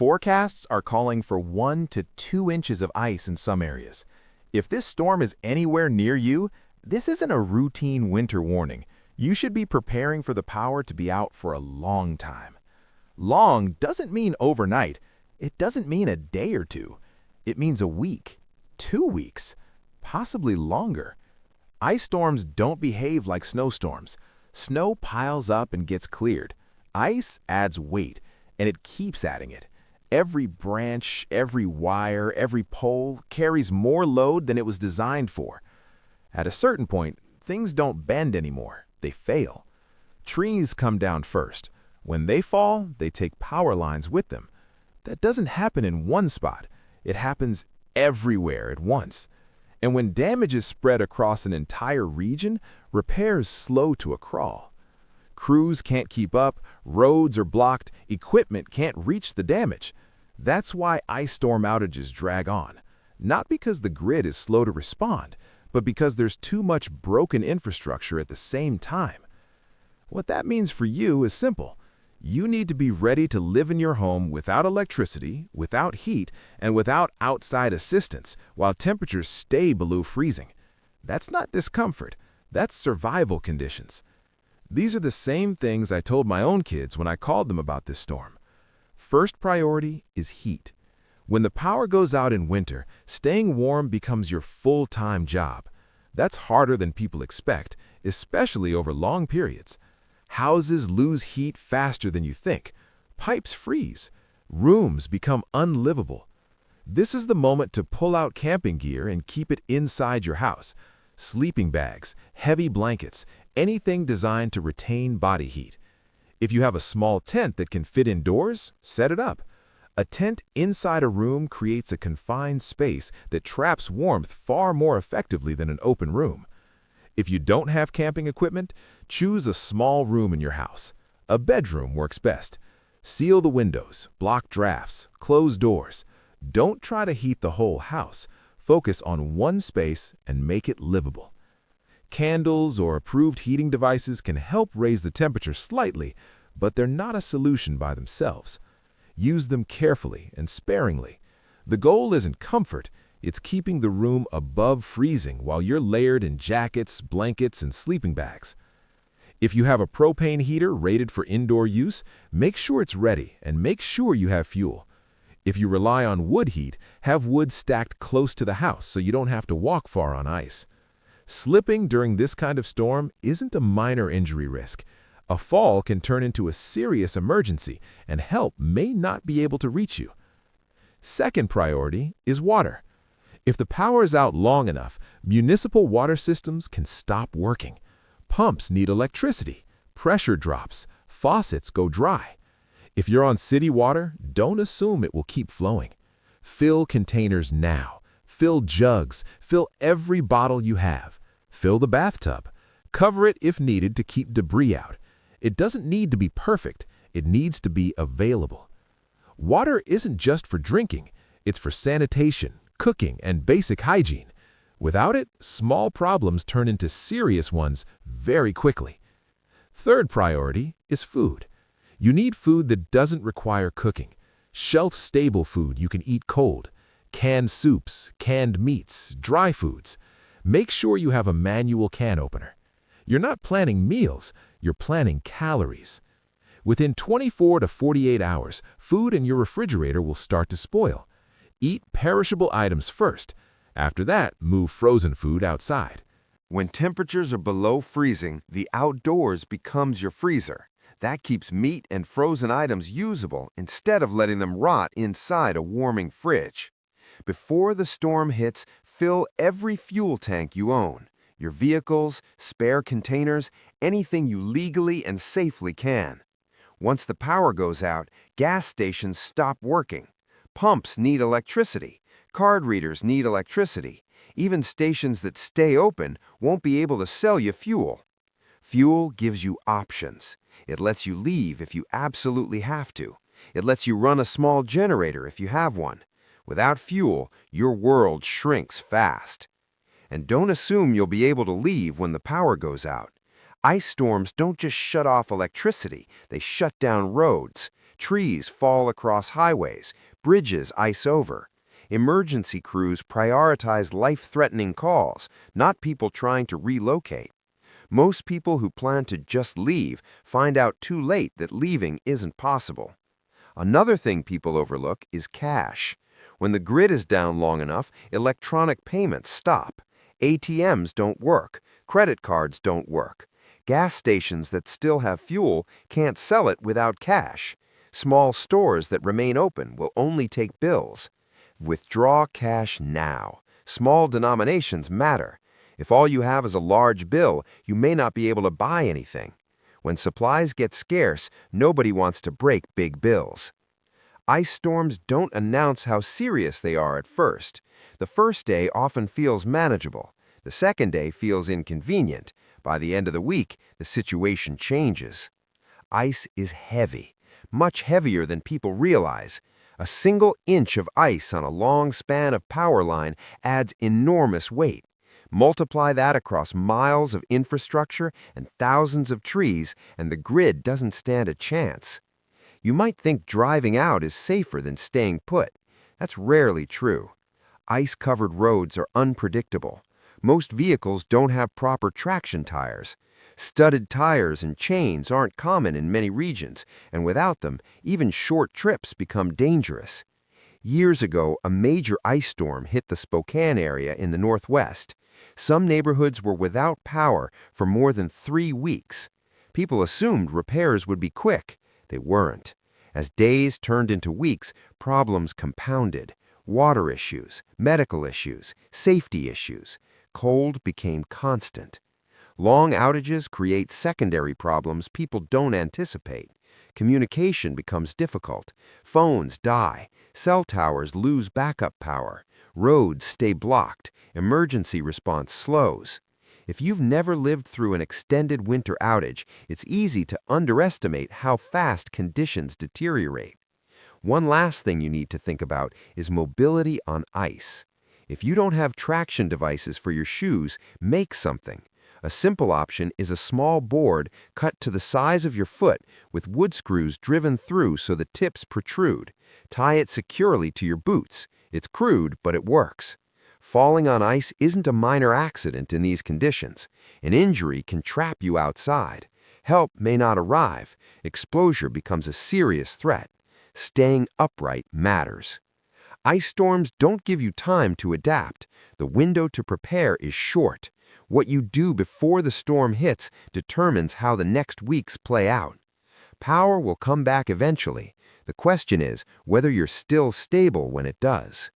Forecasts are calling for 1 to 2 inches of ice in some areas. If this storm is anywhere near you, this isn't a routine winter warning. You should be preparing for the power to be out for a long time. Long doesn't mean overnight. It doesn't mean a day or two. It means a week, 2 weeks, possibly longer. Ice storms don't behave like snowstorms. Snow piles up and gets cleared. Ice adds weight, and it keeps adding it. Every branch, every wire, every pole carries more load than it was designed for. At a certain point, things don't bend anymore. They fail. Trees come down first. When they fall, they take power lines with them. That doesn't happen in one spot. It happens everywhere at once. And when damage is spread across an entire region, repairs slow to a crawl. Crews can't keep up, roads are blocked, equipment can't reach the damage. That's why ice storm outages drag on. Not because the grid is slow to respond, but because there's too much broken infrastructure at the same time. What that means for you is simple. You need to be ready to live in your home without electricity, without heat, and without outside assistance while temperatures stay below freezing. That's not discomfort. That's survival conditions. These are the same things I told my own kids when I called them about this storm. First priority is heat. When the power goes out in winter, staying warm becomes your full-time job. That's harder than people expect, especially over long periods. Houses lose heat faster than you think. Pipes freeze. Rooms become unlivable. This is the moment to pull out camping gear and keep it inside your house. Sleeping bags, heavy blankets, anything designed to retain body heat. If you have a small tent that can fit indoors, set it up. A tent inside a room creates a confined space that traps warmth far more effectively than an open room. If you don't have camping equipment, choose a small room in your house. A bedroom works best. Seal the windows, block drafts, close doors. Don't try to heat the whole house. Focus on one space and make it livable. Candles or approved heating devices can help raise the temperature slightly, but they're not a solution by themselves. Use them carefully and sparingly. The goal isn't comfort. It's keeping the room above freezing while you're layered in jackets, blankets, and sleeping bags. If you have a propane heater rated for indoor use, make sure it's ready and make sure you have fuel. If you rely on wood heat, have wood stacked close to the house so you don't have to walk far on ice. Slipping during this kind of storm isn't a minor injury risk. A fall can turn into a serious emergency, and help may not be able to reach you. Second priority is water. If the power is out long enough, municipal water systems can stop working. Pumps need electricity, pressure drops, faucets go dry. If you're on city water, don't assume it will keep flowing. Fill containers now. Fill jugs. Fill every bottle you have. Fill the bathtub. Cover it if needed to keep debris out. It doesn't need to be perfect. It needs to be available. Water isn't just for drinking. It's for sanitation, cooking, and basic hygiene. Without it, small problems turn into serious ones very quickly. Third priority is food. You need food that doesn't require cooking. Shelf-stable food you can eat cold. Canned soups, canned meats, dry foods. Make sure you have a manual can opener. You're not planning meals, you're planning calories. Within 24 to 48 hours, food in your refrigerator will start to spoil. Eat perishable items first. After that, move frozen food outside. When temperatures are below freezing, the outdoors becomes your freezer. That keeps meat and frozen items usable instead of letting them rot inside a warming fridge. Before the storm hits, fill every fuel tank you own. Your vehicles, spare containers, anything you legally and safely can. Once the power goes out, gas stations stop working. Pumps need electricity. Card readers need electricity. Even stations that stay open won't be able to sell you fuel. Fuel gives you options. It lets you leave if you absolutely have to. It lets you run a small generator if you have one. Without fuel, your world shrinks fast. And don't assume you'll be able to leave when the power goes out. Ice storms don't just shut off electricity, they shut down roads. Trees fall across highways, bridges ice over. Emergency crews prioritize life-threatening calls, not people trying to relocate. Most people who plan to just leave find out too late that leaving isn't possible. Another thing people overlook is cash. When the grid is down long enough, electronic payments stop. ATMs don't work. Credit cards don't work. Gas stations that still have fuel can't sell it without cash. Small stores that remain open will only take bills. Withdraw cash now. Small denominations matter. If all you have is a large bill, you may not be able to buy anything. When supplies get scarce, nobody wants to break big bills. Ice storms don't announce how serious they are at first. The first day often feels manageable. The second day feels inconvenient. By the end of the week, the situation changes. Ice is heavy, much heavier than people realize. A single inch of ice on a long span of power line adds enormous weight. Multiply that across miles of infrastructure and thousands of trees, and the grid doesn't stand a chance. You might think driving out is safer than staying put. That's rarely true. Ice-covered roads are unpredictable. Most vehicles don't have proper traction tires. Studded tires and chains aren't common in many regions, and without them, even short trips become dangerous. Years ago, a major ice storm hit the Spokane area in the Northwest. Some neighborhoods were without power for more than 3 weeks. People assumed repairs would be quick. They weren't. As days turned into weeks, problems compounded. Water issues, medical issues, safety issues. Cold became constant. Long outages create secondary problems people don't anticipate. Communication becomes difficult. Phones die. Cell towers lose backup power. Roads stay blocked. Emergency response slows. If you've never lived through an extended winter outage, it's easy to underestimate how fast conditions deteriorate. One last thing you need to think about is mobility on ice. If you don't have traction devices for your shoes, make something. A simple option is a small board cut to the size of your foot with wood screws driven through so the tips protrude. Tie it securely to your boots. It's crude, but it works. Falling on ice isn't a minor accident in these conditions. An injury can trap you outside. Help may not arrive. Exposure becomes a serious threat. Staying upright matters. Ice storms don't give you time to adapt. The window to prepare is short. What you do before the storm hits determines how the next weeks play out. Power will come back eventually. The question is whether you're still stable when it does.